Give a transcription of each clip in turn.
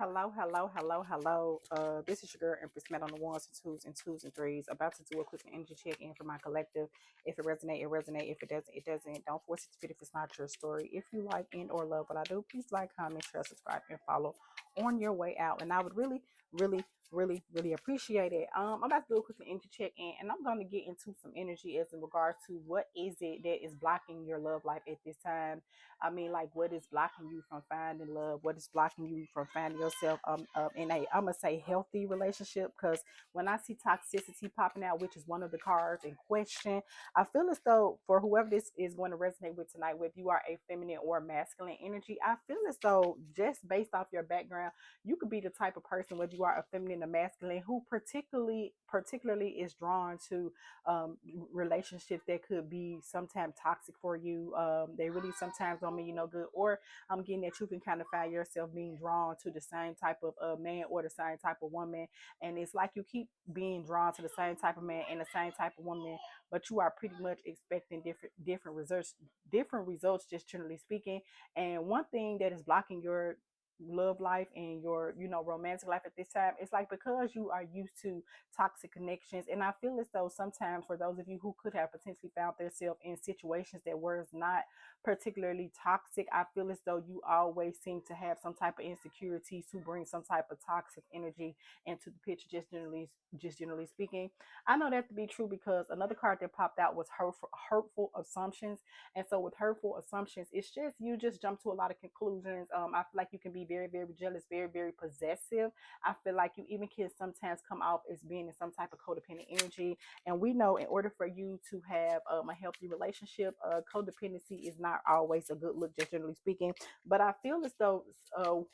Hello, hello, hello, hello. This is your girl Empress Met on the ones and twos and threes. About to do a quick energy check in for my collective. If it resonate, it resonate. If it doesn't, it doesn't. Don't force it to fit if it's not your story. If you like and or love what I do, please like, comment, share, subscribe, and follow on your way out. And I would really appreciate it. I'm about to do a quick energy check in, and I'm going to get into some energy as in regards to what is it that is blocking your love life at this time. I mean, like, what is blocking you from finding love? What is blocking you from finding yourself in a, I'm gonna say, healthy relationship? Because when I see toxicity popping out, which is one of the cards in question, I feel as though for whoever this is going to resonate with tonight, whether you are a feminine or masculine energy, I feel as though just based off your background, you could be the type of person, whether you are a feminine or masculine, who particularly is drawn to relationships that could be sometimes toxic for you. They really sometimes don't mean you no good, or I'm getting that you can kind of find yourself being drawn to the same type of man or the same type of woman, and it's like you keep being drawn to the same type of man and the same type of woman, but you are pretty much expecting different results, just generally speaking. And one thing that is blocking your love life and your romantic life at this time, it's like because you are used to toxic connections. And I feel as though sometimes for those of you who could have potentially found themselves in situations that were not particularly toxic, I feel as though you always seem to have some type of insecurities to bring some type of toxic energy into the picture, just generally speaking. I know that to be true because another card that popped out was hurtful assumptions. And so with hurtful assumptions, it's just you just jump to a lot of conclusions. I feel like you can be very jealous, very possessive. I feel like you even can sometimes come out as being in some type of codependent energy. And we know in order for you to have a healthy relationship, codependency is not always a good look, just generally speaking. But I feel as though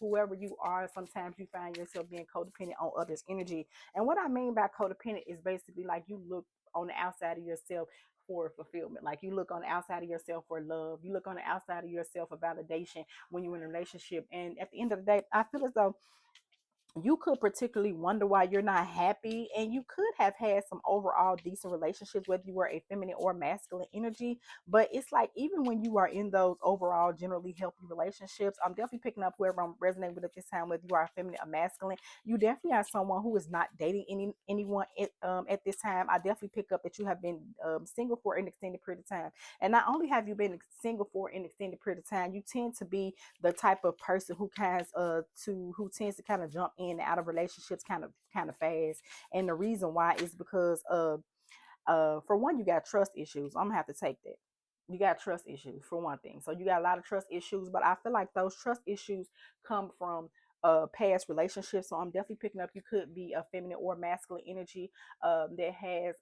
whoever you are, sometimes you find yourself being codependent on others' energy. And what I mean by codependent is basically like you look on the outside of yourself for fulfillment. Like you look on the outside of yourself for love. You look on the outside of yourself for validation when you're in a relationship. And at the end of the day, I feel as though you could particularly wonder why you're not happy, and you could have had some overall decent relationships, whether you were a feminine or masculine energy. But it's like even when you are in those overall generally healthy relationships, I'm definitely picking up whoever I'm resonating with at this time, whether you are a feminine or masculine. You definitely are someone who is not dating anyone at this time. I definitely pick up that you have been single for an extended period of time. And not only have you been single for an extended period of time, you tend to be the type of person who tends to kind of jump in and out of relationships kind of fast. And the reason why is because for one, you got trust issues. I'm gonna have to take that. You got trust issues for one thing. So you got a lot of trust issues, but I feel like those trust issues come from past relationships. So I'm definitely picking up you could be a feminine or masculine energy that has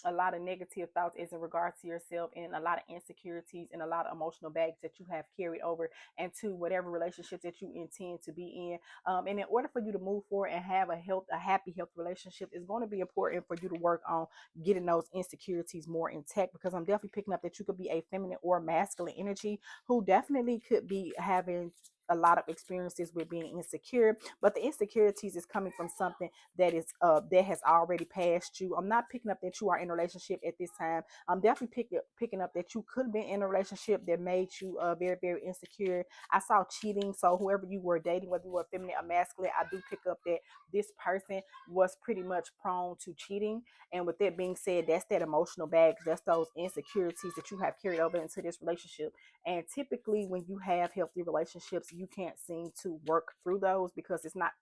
a lot of negative thoughts as in regards to yourself, and a lot of insecurities and a lot of emotional baggage that you have carried over into whatever relationship that you intend to be in. And in order for you to move forward and have a happy health relationship, it's going to be important for you to work on getting those insecurities more intact, because I'm definitely picking up that you could be a feminine or masculine energy who definitely could be having a lot of experiences with being insecure, but the insecurities is coming from something that has already passed you. I'm not picking up that you are in a relationship at this time. I'm definitely picking up that you could have been in a relationship that made you very insecure. I saw cheating, so whoever you were dating, whether you were feminine or masculine, I do pick up that this person was pretty much prone to cheating. And with that being said, that's that emotional baggage, that's those insecurities that you have carried over into this relationship. And typically, when you have healthy relationships, you can't seem to work through those because it's not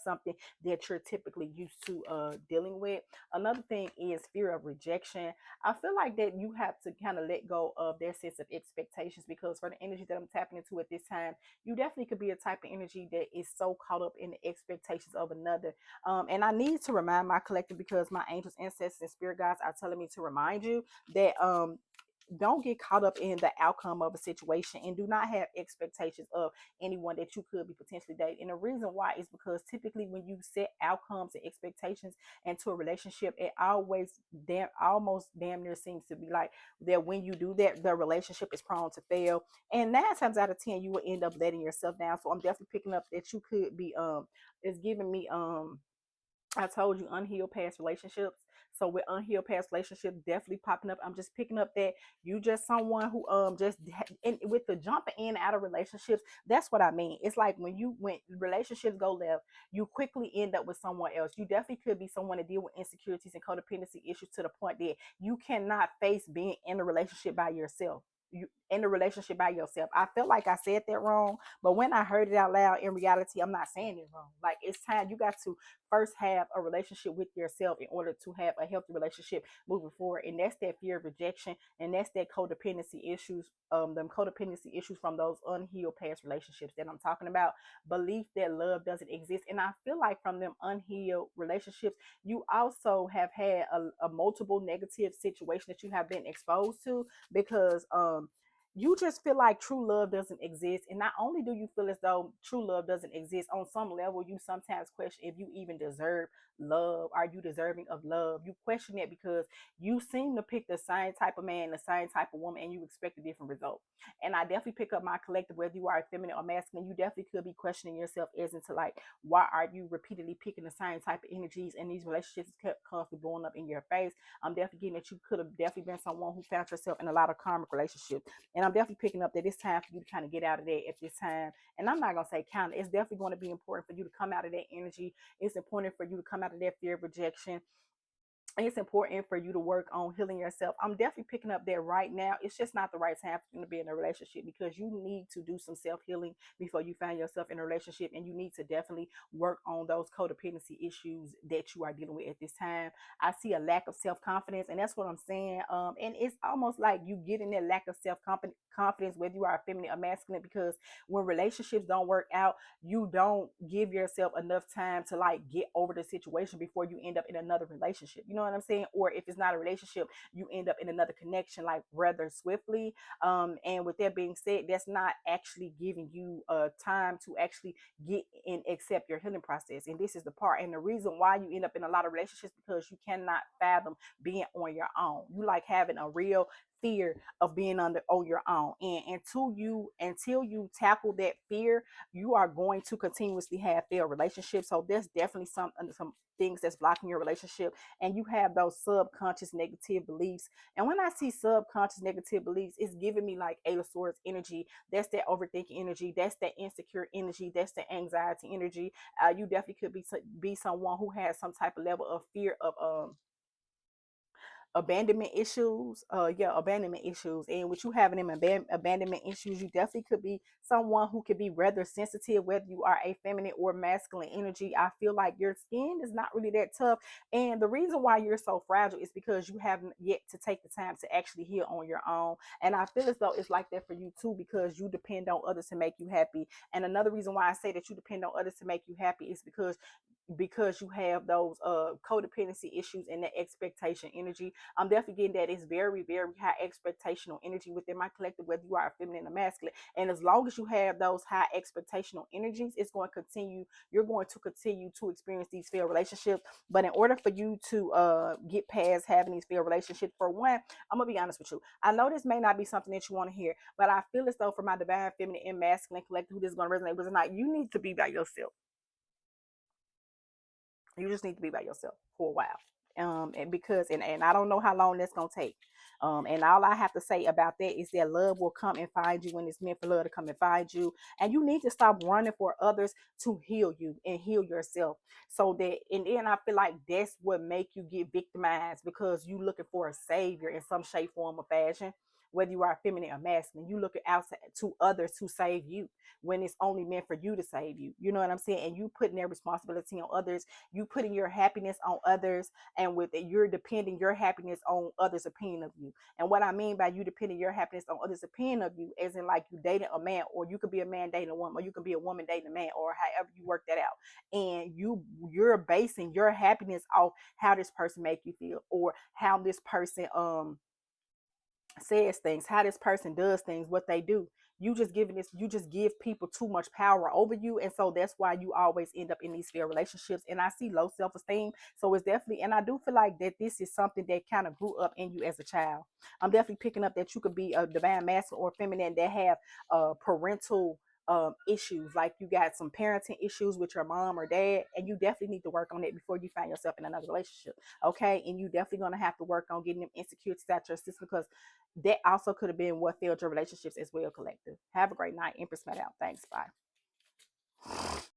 something that you're typically used to dealing with. Another thing is fear of rejection. I feel like that you have to kind of let go of their sense of expectations, because for the energy that I'm tapping into at this time, you definitely could be a type of energy that is so caught up in the expectations of another. And I need to remind my collective, because my angels, ancestors, and spirit guides are telling me to remind you that don't get caught up in the outcome of a situation, and do not have expectations of anyone that you could be potentially dating. And the reason why is because typically when you set outcomes and expectations into a relationship, it almost damn near seems to be like that when you do that, the relationship is prone to fail. And 9 times out of 10, you will end up letting yourself down. So I'm definitely picking up that you could be it's giving me I told you unhealed past relationships. So with unhealed past relationships definitely popping up, I'm just picking up that you just someone who and with the jumping in and out of relationships. That's what I mean. It's like when relationships go left, you quickly end up with someone else. You definitely could be someone to deal with insecurities and codependency issues to the point that you cannot face being in a relationship by yourself. You in a relationship by yourself. I felt like I said that wrong, but when I heard it out loud, in reality, I'm not saying it wrong. Like it's time you got to first have a relationship with yourself in order to have a healthy relationship moving forward. And that's that fear of rejection, and that's that codependency issues, them codependency issues from those unhealed past relationships that I'm talking about. Belief that love doesn't exist. And I feel like from them unhealed relationships, you also have had a multiple negative situation that you have been exposed to, because you just feel like true love doesn't exist. And not only do you feel as though true love doesn't exist, on some level, you sometimes question if you even deserve love. Are you deserving of love? You question it because you seem to pick the same type of man, the same type of woman, and you expect a different result. And I definitely pick up my collective, whether you are feminine or masculine, you definitely could be questioning yourself as into like, why are you repeatedly picking the same type of energies and these relationships kept constantly blowing up in your face? I'm definitely getting that you could have definitely been someone who found yourself in a lot of karmic relationships. And I'm definitely picking up that it's time for you to kind of get out of that at this time. And I'm not going to say kind of, it's definitely going to be important for you to come out of that energy. It's important for you to come out of that fear of rejection. It's important for you to work on healing yourself. I'm definitely picking up that right now. It's just not the right time for you to be in a relationship, because you need to do some self healing before you find yourself in a relationship. And you need to definitely work on those codependency issues that you are dealing with at this time. I see a lack of self confidence, and that's what I'm saying. And it's almost like you getting that lack of self confidence, whether you are feminine or masculine, because when relationships don't work out, you don't give yourself enough time to like get over the situation before you end up in another relationship. You know what I'm saying? Or if it's not a relationship, you end up in another connection like rather swiftly. And with that being said, that's not actually giving you time to actually get and accept your healing process. And this is the part. And the reason why you end up in a lot of relationships, because you cannot fathom being on your own. You like having a real fear of being on your own. And until you tackle that fear, you are going to continuously have failed relationships. So there's definitely some things that's blocking your relationship, and you have those subconscious negative beliefs. And when I see subconscious negative beliefs, it's giving me like Eight of Swords energy. That's that overthinking energy. That's that insecure energy. That's the anxiety energy. You definitely could be someone who has some type of level of fear of abandonment issues. Abandonment issues. And with you having them abandonment issues, you definitely could be someone who could be rather sensitive, whether you are a feminine or masculine energy. I feel like your skin is not really that tough, and the reason why you're so fragile is because you haven't yet to take the time to actually heal on your own. And I feel as though it's like that for you too, because you depend on others to make you happy. And another reason why I say that you depend on others to make you happy is because you have those codependency issues and the expectation energy. I'm definitely getting that it's very, very high expectational energy within my collective, whether you are feminine or masculine. And as long as you have those high expectational energies, you're going to continue to experience these failed relationships. But in order for you to get past having these failed relationships, for one, I'm gonna be honest with you. I know this may not be something that you want to hear, but I feel as though for my divine feminine and masculine collective who this is gonna resonate with tonight, you need to be by yourself. You just need to be by yourself for a while. And I don't know how long that's gonna take. And all I have to say about that is that love will come and find you when it's meant for love to come and find you. And you need to stop running for others to heal you and heal yourself. So that, and then I feel like that's what make you get victimized, because you looking for a savior in some shape, form, or fashion. Whether you are feminine or masculine, you looking outside to others to save you when it's only meant for you to save you. You know what I'm saying? And you putting their responsibility on others, you putting your happiness on others, and with it, you're depending your happiness on others' opinion of you. And what I mean by you depending your happiness on others' opinion of you, as in like you dating a man, or you could be a man dating a woman, or you could be a woman dating a man, or however you work that out. And you're basing your happiness off how this person make you feel, or how this person says things, how this person does things, what they do. You just give people too much power over you. And so that's why you always end up in these failed relationships. And I see low self-esteem. So it's definitely, and I do feel like that this is something that kind of grew up in you as a child. I'm definitely picking up that you could be a divine masculine or feminine that have parental issues, like you got some parenting issues with your mom or dad, and you definitely need to work on it before you find yourself in another relationship. Okay, and you definitely going to have to work on getting them insecurities out your system, because that also could have been what failed your relationships as well. Collective, have a great night. Empress Met out. Thanks. Bye.